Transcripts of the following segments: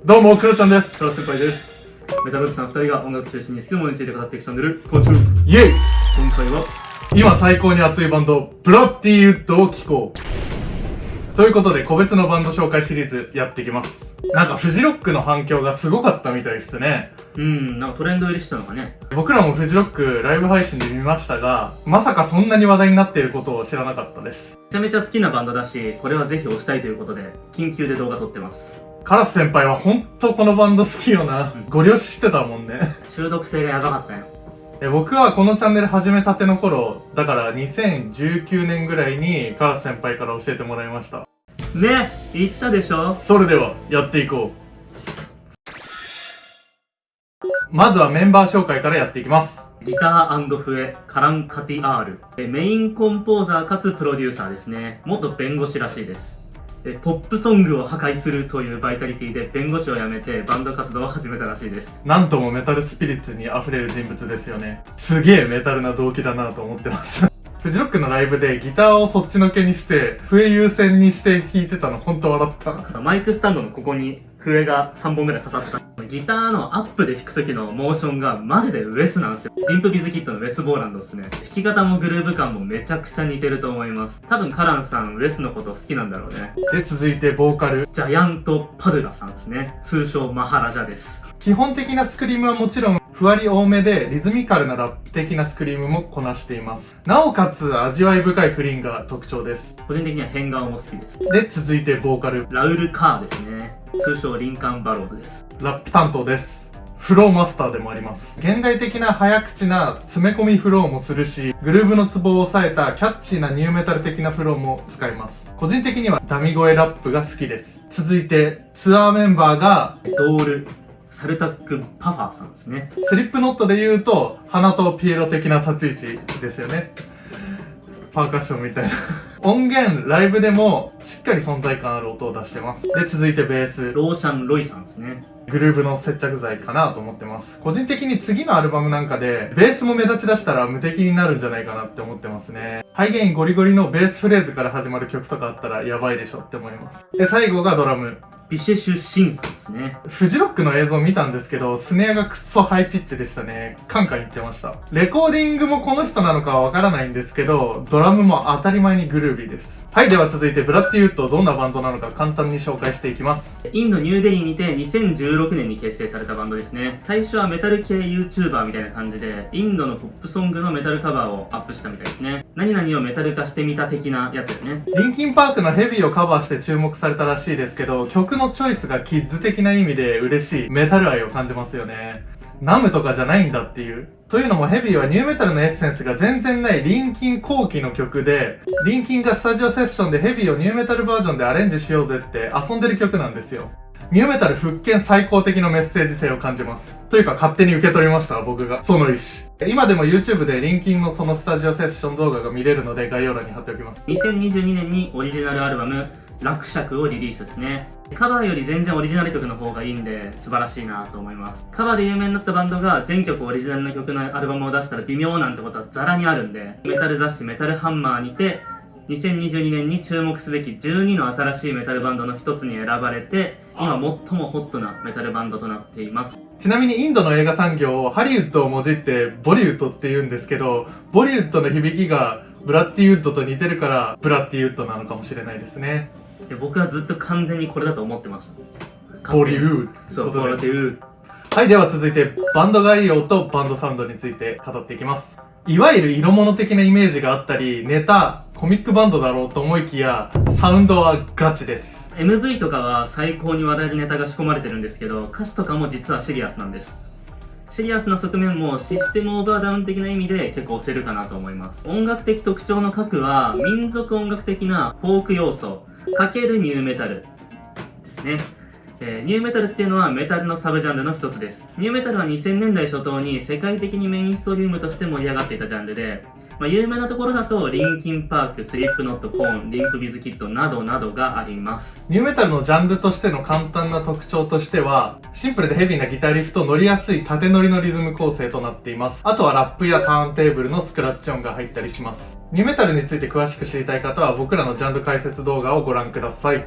どうも、クロちゃんです。トラ先輩です。メタルおじさん2人が音楽中心に好きなものについて語っていくチャンネル、コーチュー。イェイ。今回は、今最高に熱いバンド、ブラッディウッドを聴こう。ということで、個別のバンド紹介シリーズやっていきます。なんかフジロックの反響がすごかったみたいですね。なんかトレンド入りしたのかね。僕らもフジロックライブ配信で見ましたが、まさかそんなに話題になっていることを知らなかったです。めちゃめちゃ好きなバンドだし、これはぜひ推したいということで、緊急で動画撮ってます。カラス先輩はほんとこのバンド好きよな。ご了承してたもんね。中毒性がやばかったよ。僕はこのチャンネル始めたての頃、だから2019年ぐらいにカラス先輩から教えてもらいました。ね、言ったでしょ。それではやっていこう。まずはメンバー紹介からやっていきます。ギター・笛、カラン・カティアール。メインコンポーザーかつプロデューサーですね。元弁護士らしいです。ポップソングを破壊するというバイタリティで弁護士を辞めてバンド活動を始めたらしいです。なんともメタルスピリッツに溢れる人物ですよね。すげえメタルな動機だなと思ってました。フジロックのライブでギターをそっちのけにして笛優先にして弾いてたのほんと笑った。マイクスタンドのここに笛が3本ぐらい刺さってた。ギターのアップで弾く時のモーションがマジでウエスなんですよ。リンプビズキットのウェス・ボーランドですね。弾き方もグルーヴ感もめちゃくちゃ似てると思います。多分カランさんウエスのこと好きなんだろうね。で、続いてボーカル。ジャイアント・パドゥラさんですね。通称マハラジャです。基本的なスクリームはもちろんふわり多めでリズミカルなラップ的なスクリームもこなしています。なおかつ味わい深いクリーンが特徴です。個人的には変顔も好きです。で、続いてボーカル。ラウル・カーですね。通称リンカン・バローズです。ラップ担当です。フローマスターでもあります。現代的な早口な詰め込みフローもするし、グルーヴのツボを抑えたキャッチーなニューメタル的なフローも使います。個人的にはダミ声ラップが好きです。続いてツアーメンバーがドール・サルタック・パファーさんですね。スリップノットで言うと花とピエロ的な立ち位置ですよね。パーカッションみたいな音源ライブでもしっかり存在感ある音を出してます。で、続いてベースローシャン・ロイさんですね。グルーヴの接着剤かなと思ってます。個人的に次のアルバムなんかでベースも目立ち出したら無敵になるんじゃないかなって思ってますね。ハイゲインゴリゴリのベースフレーズから始まる曲とかあったらやばいでしょって思います。で、最後がドラムビシェシュ・シンさんですね。フジロックの映像を見たんですけど、スネアがくっそハイピッチでしたね。カンカン言ってました。レコーディングもこの人なのかはわからないんですけど、ドラムも当たり前にグルービーです。はい、では続いてブラッディウッドどんなバンドなのか簡単に紹介していきます。インド・ニューデリーにて2016年に結成されたバンドですね。最初はメタル系 YouTuber みたいな感じで、インドのポップソングのメタルカバーをアップしたみたいですね。何々をメタル化してみた的なやつよね。リンキンパークのヘビーをカバーして注目されたらしいですけど、曲のチョイスがキッズ的な意味で嬉しいメタル愛を感じますよね。ナムとかじゃないんだっていう。というのもヘビーはニューメタルのエッセンスが全然ないリンキン後期の曲で、リンキンがスタジオセッションでヘビーをニューメタルバージョンでアレンジしようぜって遊んでる曲なんですよ。ニューメタル復権最高的なメッセージ性を感じます。というか勝手に受け取りました、僕が。その意思。今でも YouTube でリンキンのそのスタジオセッション動画が見れるので概要欄に貼っておきます。2022年にオリジナルアルバム、落尺をリリースですね。カバーより全然オリジナル曲の方がいいんで素晴らしいなと思います。カバーで有名になったバンドが全曲オリジナルの曲のアルバムを出したら微妙なんてことはザラにあるんで、メタル雑誌メタルハンマーにて2022年に注目すべき12の新しいメタルバンドの一つに選ばれて、今最もホットなメタルバンドとなっています。ちなみにインドの映画産業をハリウッドをもじってボリウッドって言うんですけど、ボリウッドの響きがブラッディウッドと似てるからブラッディウッドなのかもしれないですね。僕はずっと完全にこれだと思ってました。ボリウッド。そう、ボリウッド。はい、では続いてバンド概要とバンドサウンドについて語っていきます。いわゆる色物的なイメージがあったり、ネタ、コミックバンドだろうと思いきや、サウンドはガチです。MV とかは最高に笑えるネタが仕込まれてるんですけど、歌詞とかも実はシリアスなんです。シリアスな側面もシステムオーバーダウン的な意味で結構押せるかなと思います。音楽的特徴の核は民族音楽的なフォーク要素×ニューメタルですね。ニューメタルっていうのはメタルのサブジャンルの一つです。ニューメタルは2000年代初頭に世界的にメインストリームとして盛り上がっていたジャンルで、有名なところだとリンキンパーク、スリップノット、コーン、リンクビズキットなどなどがあります。ニューメタルのジャンルとしての簡単な特徴としては、シンプルでヘビーなギタリフと乗りやすい縦乗りのリズム構成となっています。あとはラップやターンテーブルのスクラッチ音が入ったりします。ニューメタルについて詳しく知りたい方は僕らのジャンル解説動画をご覧ください。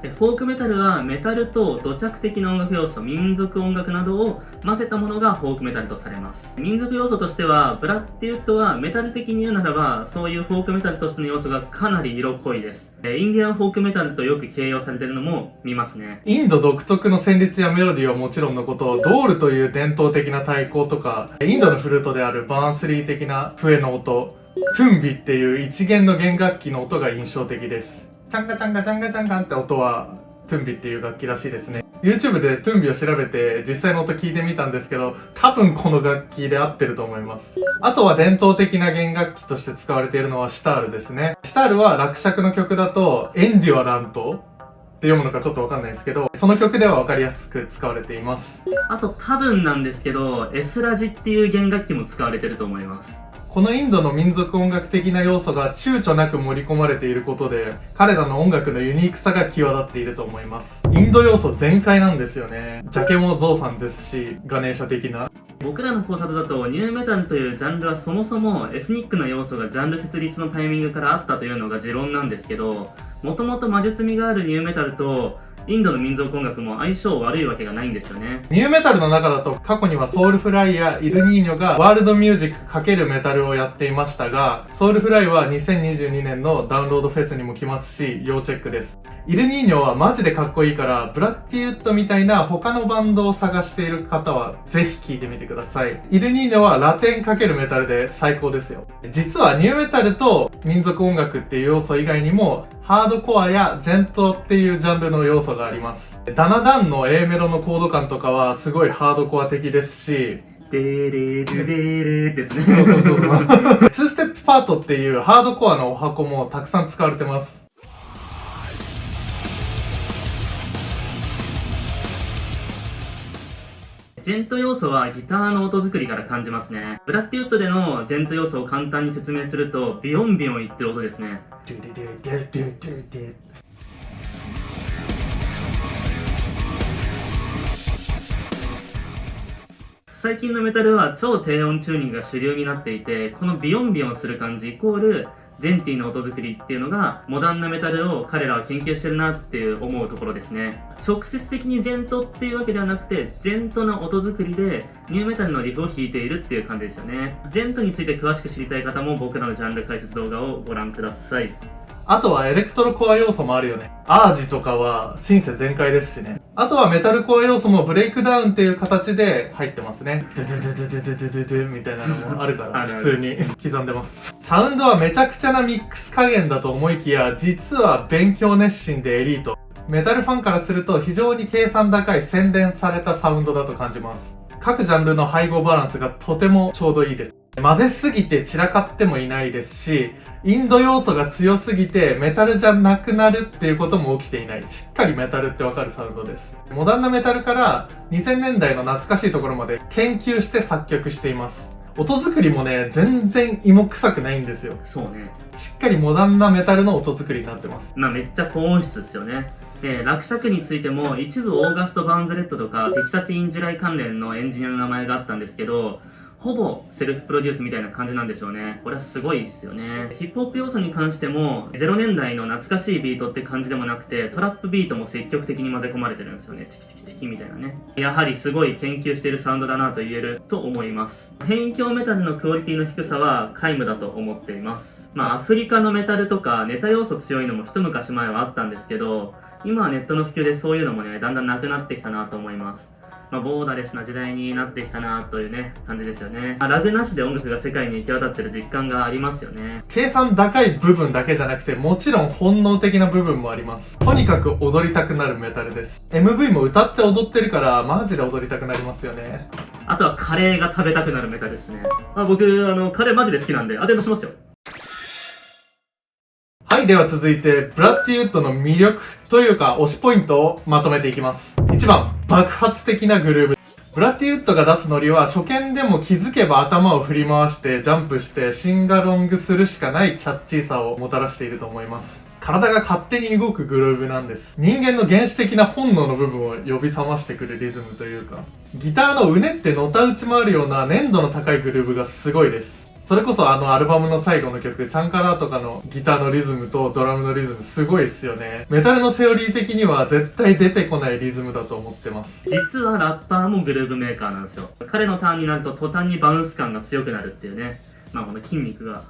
フォークメタルはメタルと土着的な音楽要素、民族音楽などを混ぜたものがフォークメタルとされます。民族要素としては、ブラッディウッドはメタル的に言うならば、そういうフォークメタルとしての要素がかなり色濃いです。インディアンフォークメタルとよく形容されているのも見ますね。インド独特の旋律やメロディーはもちろんのこと、ドールという伝統的な太鼓とか、インドのフルートであるバーンスリー的な笛の音、トゥンビっていう一弦の弦楽器の音が印象的です。チャンガチャンガチャンガチャンガンって音はトゥンビっていう楽器らしいですね。YouTube でトゥンビを調べて実際の音聞いてみたんですけど、多分この楽器で合ってると思います。あとは伝統的な弦楽器として使われているのはシタールですね。シタールは落爵の曲だとエンデュアラントって読むのかちょっとわかんないですけど、その曲ではわかりやすく使われています。あと多分なんですけど、エスラジっていう弦楽器も使われてると思います。このインドの民族音楽的な要素が躊躇なく盛り込まれていることで、彼らの音楽のユニークさが際立っていると思います。インド要素全開なんですよね。ジャケもゾウさんですし、ガネーシャ的な。僕らの考察だとニューメタルというジャンルはそもそもエスニックな要素がジャンル設立のタイミングからあったというのが持論なんですけど、もともと魔術味があるニューメタルとインドの民族音楽も相性悪いわけがないんですよね。ニューメタルの中だと過去にはソウルフライやイルニーニョがワールドミュージック×メタルをやっていましたが、ソウルフライは2022年のダウンロードフェスにも来ますし、要チェックです。イルニーニョはマジでかっこいいから、ブラッディウッドみたいな他のバンドを探している方はぜひ聴いてみてください。イルニーニョはラテン×メタルで最高ですよ。実はニューメタルと民族音楽っていう要素以外にも、ハードコアやジェントっていうジャンルの要素があります。ダナダンの A メロのコード感とかはすごいハードコア的ですし、デーレーデーレーですね。そうそうそうそう。2ステップパートっていうハードコアのお箱もたくさん使われてます。ジェント要素はギターの音作りから感じますね。ブラッディウッドでのジェント要素を簡単に説明すると、ビヨンビヨン言ってる音ですね。最近のメタルは超低音チューニングが主流になっていて、このビヨンビヨンする感じイコールジェンティーな音作りっていうのがモダンなメタルを彼らは研究してるなっていう思うところですね。直接的にジェントっていうわけではなくて、ジェントな音作りでニューメタルのリフを弾いているっていう感じですよね。ジェントについて詳しく知りたい方も僕らのジャンル解説動画をご覧ください。あとはエレクトロコア要素もあるよね。アージとかはシンセ全開ですしね。あとはメタルコア要素もブレイクダウンっていう形で入ってますね。ドゥドゥドゥドゥドゥドゥドゥドゥみたいなのもあるから普通に刻んでます。サウンドはめちゃくちゃなミックス加減だと思いきや、実は勉強熱心でエリート。メタルファンからすると非常に計算高い洗練されたサウンドだと感じます。各ジャンルの配合バランスがとてもちょうどいいです。混ぜすぎて散らかってもいないですし、インド要素が強すぎてメタルじゃなくなるっていうことも起きていない。しっかりメタルってわかるサウンドです。モダンなメタルから2000年代の懐かしいところまで研究して作曲しています。音作りもね、全然芋臭くないんですよ。そうね。しっかりモダンなメタルの音作りになってます。めっちゃ高音質ですよね。で、落爵についても一部オーガスト・バーンズレッドとかテキサス・イン・ジュライ関連のエンジニアの名前があったんですけど、ほぼセルフプロデュースみたいな感じなんでしょうね。これはすごいですよね。ヒップホップ要素に関しても、0年代の懐かしいビートって感じでもなくて、トラップビートも積極的に混ぜ込まれてるんですよね。チキチキチキみたいなね。やはりすごい研究しているサウンドだなと言えると思います。辺境メタルのクオリティの低さは皆無だと思っています。アフリカのメタルとかネタ要素強いのも一昔前はあったんですけど、今はネットの普及でそういうのもね、だんだんなくなってきたなと思います。ボーダレスな時代になってきたなというね、感じですよね。ラグなしで音楽が世界に行き渡ってる実感がありますよね。計算高い部分だけじゃなくて、もちろん本能的な部分もあります。とにかく踊りたくなるメタルです。MV も歌って踊ってるから、マジで踊りたくなりますよね。あとはカレーが食べたくなるメタルですね。僕、カレーマジで好きなんで、アテンドしますよ。はい、では続いて、ブラッディウッドの魅力というか推しポイントをまとめていきます。1番、爆発的なグルーブ。ブラッディウッドが出すノリは初見でも気づけば頭を振り回してジャンプしてシンガロングするしかないキャッチーさをもたらしていると思います。体が勝手に動くグルーブなんです。人間の原始的な本能の部分を呼び覚ましてくるリズムというか、ギターのうねってのたうち回るような粘度の高いグルーブがすごいです。それこそアルバムの最後の曲、チャンカラーとかのギターのリズムとドラムのリズムすごいっすよね。メタルのセオリー的には絶対出てこないリズムだと思ってます。実はラッパーもグルーヴメーカーなんですよ。彼のターンになると途端にバウンス感が強くなるっていうね。まあこの筋肉が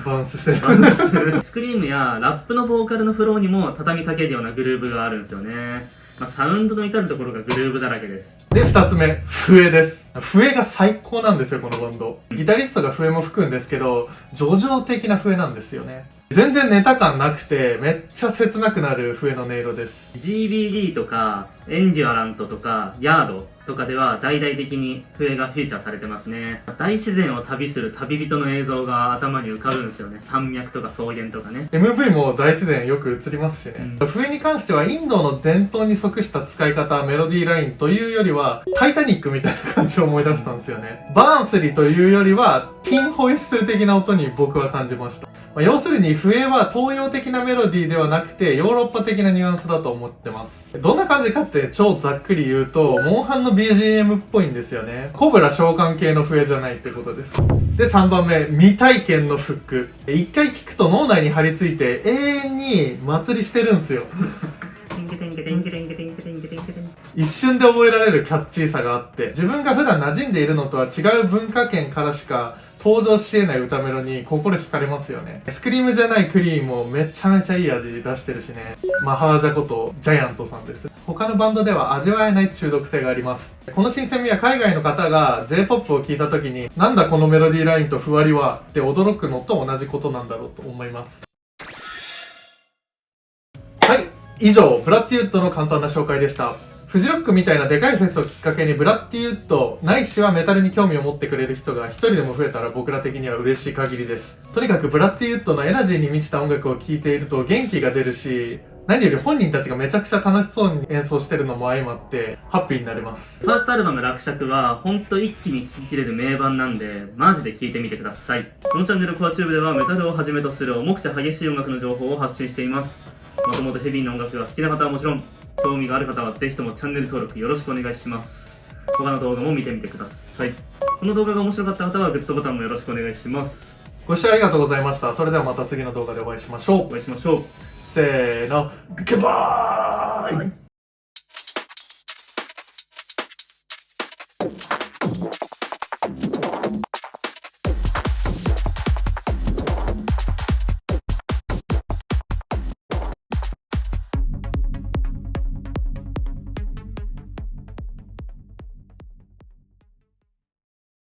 バウンスしてる。バウンスしてる。スクリームやラップのボーカルのフローにも畳みかけるようなグルーヴがあるんですよね。まあ、サウンドの至るところがグルーヴだらけです。で、二つ目、笛です。笛が最高なんですよ、このバンド。ギタリストが笛も吹くんですけど、叙情的な笛なんですよね。全然ネタ感なくて、めっちゃ切なくなる笛の音色です。GBD とか、エンデュアラントとか、ヤードとかでは大々的に笛がフィーチャーされてますね。大自然を旅する旅人の映像が頭に浮かぶんですよね。山脈とか草原とかね。MV も大自然よく映りますしね。笛に関してはインドの伝統に即した使い方、メロディーラインというよりは、タイタニックみたいな感じを思い出したんですよね。バーンスリーというよりは、ティンホイッスル的な音に僕は感じました。要するに笛は東洋的なメロディーではなくてヨーロッパ的なニュアンスだと思ってます。どんな感じかって超ざっくり言うと、モンハンの BGM っぽいんですよね。コブラ召喚系の笛じゃないってことです。で、3番目、未体験のフック。一回聞くと脳内に張り付いて永遠に祭りしてるんすよ。一瞬で覚えられるキャッチーさがあって、自分が普段馴染んでいるのとは違う文化圏からしか登場し得ない歌メロに心惹かれますよね。スクリームじゃないクリーンもめちゃめちゃいい味出してるしね。マハージャことジャイアントさんです。他のバンドでは味わえない中毒性があります。この新鮮味は海外の方が J-POP を聴いた時に、なんだこのメロディーラインとふわりはって驚くのと同じことなんだろうと思います。はい、以上ブラッディウッドの簡単な紹介でした。フジロックみたいなでかいフェスをきっかけにブラッディウッドないしはメタルに興味を持ってくれる人が一人でも増えたら僕ら的には嬉しい限りです。とにかくブラッディウッドのエナジーに満ちた音楽を聴いていると元気が出るし、何より本人たちがめちゃくちゃ楽しそうに演奏してるのも相まってハッピーになれます。ファーストアルバム落尺はほんと一気に聴き切れる名盤なんで、マジで聴いてみてください。このチャンネルコアチューブではメタルをはじめとする重くて激しい音楽の情報を発信しています。もともとヘビーな音楽が好きな方はもちろん、興味がある方はぜひともチャンネル登録よろしくお願いします。他の動画も見てみてください。この動画が面白かった方はグッドボタンもよろしくお願いします。ご視聴ありがとうございました。それではまた次の動画でお会いしましょう。お会いしましょう。せーの、グッバーイ。